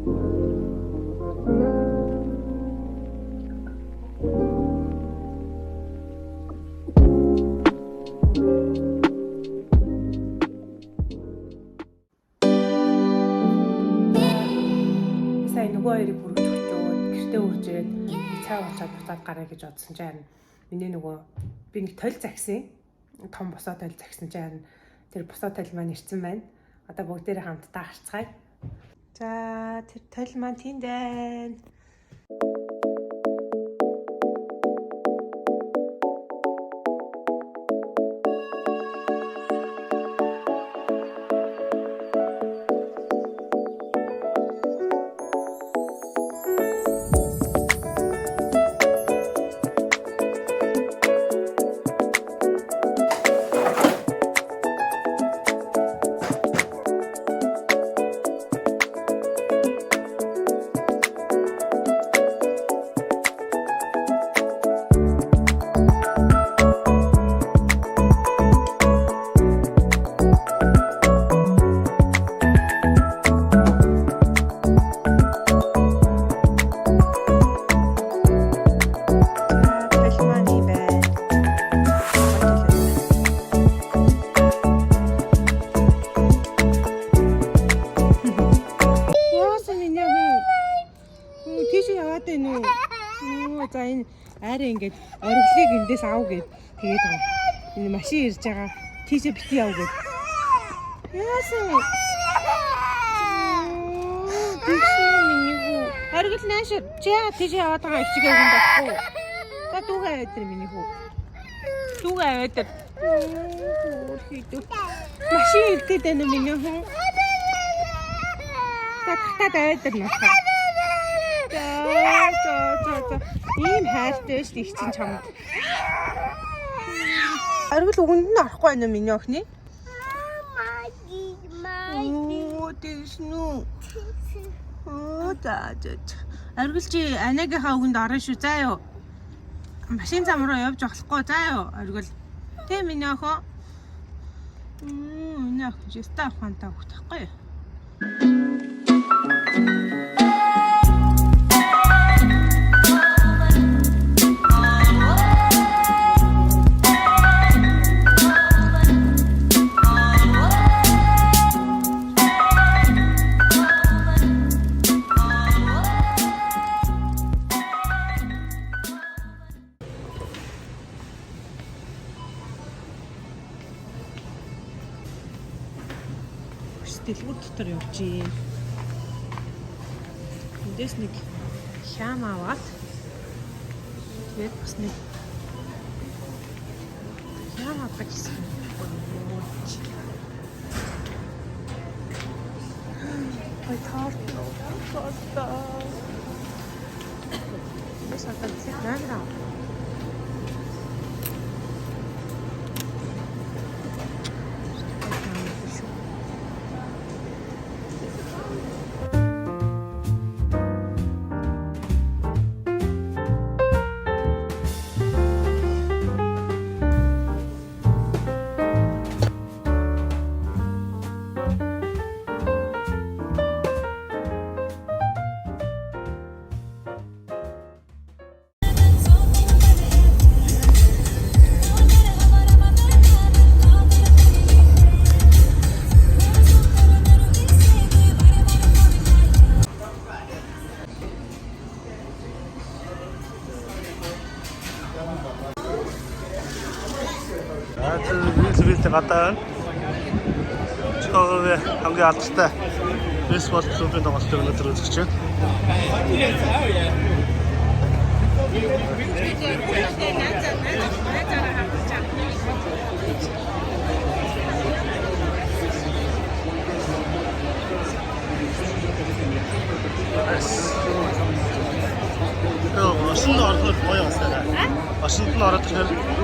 Сая нөгөө хоёрыг хүргэж өгч өгөөд гэртээ үрж ирээд цай уучаад буцаад гараа гэж бодсон чинь харин миний нөгөө би нэг толь загсан. Том босоо толь загсан чинь харин тэр босоо толь маань ирсэн байна. Одоо бүгдээрээ хамтдаа харцгаая. За тэр толь маань тэнд байна. За энэ арай ингээд ориглыг эндээс аав гэд тэгээд энэ машин ирж байгаа тийшээ бити яв гэд. Яасан. Оригл нааш чи тийшээ яваад байгаа ичгээ хүн байхгүй. За дүүгээ аваад тэр миний хүү. Дүүгээ аваад тэр. Машин ирдэг дээ миний хүн. Татаад аваад тэр нөхөө. За. Ийм хайртай шүү дээ чинь чамд. Аргил өгөнд нь орохгүй байна миний охины. Оо тэснүү. Оо за. Аргил чи анагийнхаа өгөнд орно шүү заа юу. Машин зам руу явж болохгүй заа юу. Аргил. Тэ миний охоо. Миний охин жиста ухаантай хөх тахгүй юу. Дэлгүүр дотор явж юм. Эндээс нэг хям аваад тэгээд бас нэг хям авах гэсэн юм. Ой торт. Бас одоо зэрэг нэмраа. гадаа чөөхөө хамгийн алдартай бейсбол клубын тоглолтыг өнөөдөр үзэж байна. Машин ороход гоё байна. Машинд нь ороод ирэхээр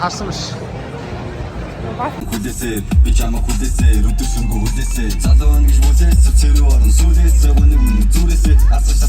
Харсан биш. Хүлээсээ би чамаа хүлээсээ өдөр шөнөгүй хүлээсээ залуу гэж бүзээс цэцэр орон сүлээсээ гоног зүрээсээ асууж